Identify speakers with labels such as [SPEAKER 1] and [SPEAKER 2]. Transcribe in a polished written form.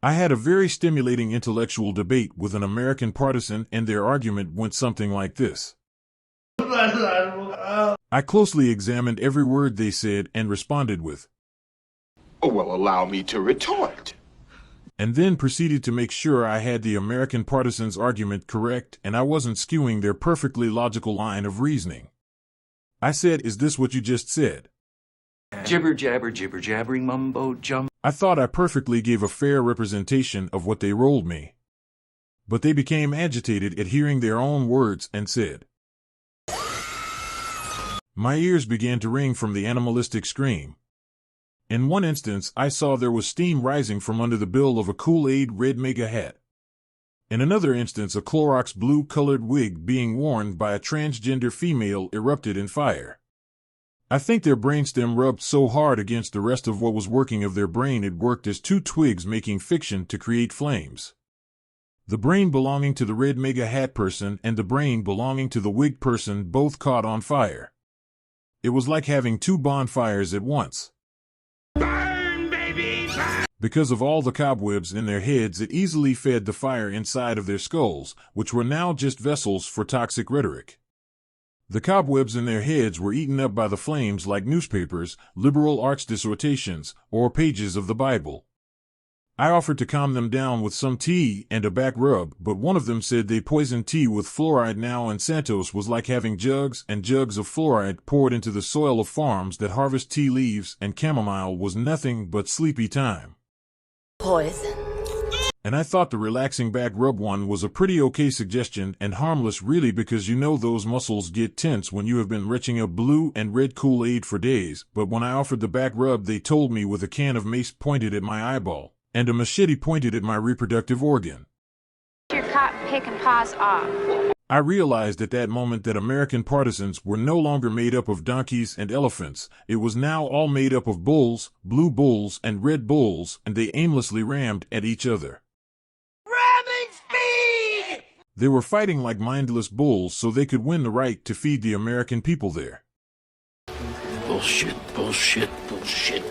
[SPEAKER 1] I had a very stimulating intellectual debate with an American partisan, and their argument went something like this. I closely examined every word they said and responded with,
[SPEAKER 2] Oh, well, allow me to retort.
[SPEAKER 1] And then proceeded to make sure I had the American partisan's argument correct and I wasn't skewing their perfectly logical line of reasoning. I said, "Is this what you just said?"
[SPEAKER 3] Jibber jabber, jibber jabbering mumbo jumbo.
[SPEAKER 1] I thought I perfectly gave a fair representation of what they rolled me. But they became agitated at hearing their own words and said, My ears began to ring from the animalistic scream. In one instance, I saw there was steam rising from under the bill of a Kool-Aid red mega hat. In another instance, a Clorox blue-colored wig being worn by a transgender female erupted in fire. I think their brainstem rubbed so hard against the rest of what was working of their brain it worked as two twigs making fiction to create flames. The brain belonging to the red mega hat person and the brain belonging to the wig person both caught on fire. It was like having two bonfires at once.
[SPEAKER 2] Burn, baby, burn!
[SPEAKER 1] Because of all the cobwebs in their heads, it easily fed the fire inside of their skulls, which were now just vessels for toxic rhetoric. The cobwebs in their heads were eaten up by the flames like newspapers, liberal arts dissertations, or pages of the Bible. I offered to calm them down with some tea and a back rub, but one of them said they poisoned tea with fluoride now, and Santos was like having jugs and jugs of fluoride poured into the soil of farms that harvest tea leaves, and chamomile was nothing but sleepy time.
[SPEAKER 4] Poison.
[SPEAKER 1] And I thought the relaxing back rub one was a pretty okay suggestion and harmless really, because you know those muscles get tense when you have been retching up blue and red Kool-Aid for days. But when I offered the back rub, they told me with a can of mace pointed at my eyeball and a machete pointed at my reproductive organ.
[SPEAKER 5] Your cotton picking paws off.
[SPEAKER 1] I realized at that moment that American partisans were no longer made up of donkeys and elephants. It was now all made up of bulls, blue bulls and red bulls, and they aimlessly rammed at each other.
[SPEAKER 2] Ramming speed!
[SPEAKER 1] They were fighting like mindless bulls so they could win the right to feed the American people there.
[SPEAKER 3] Bullshit, bullshit, bullshit.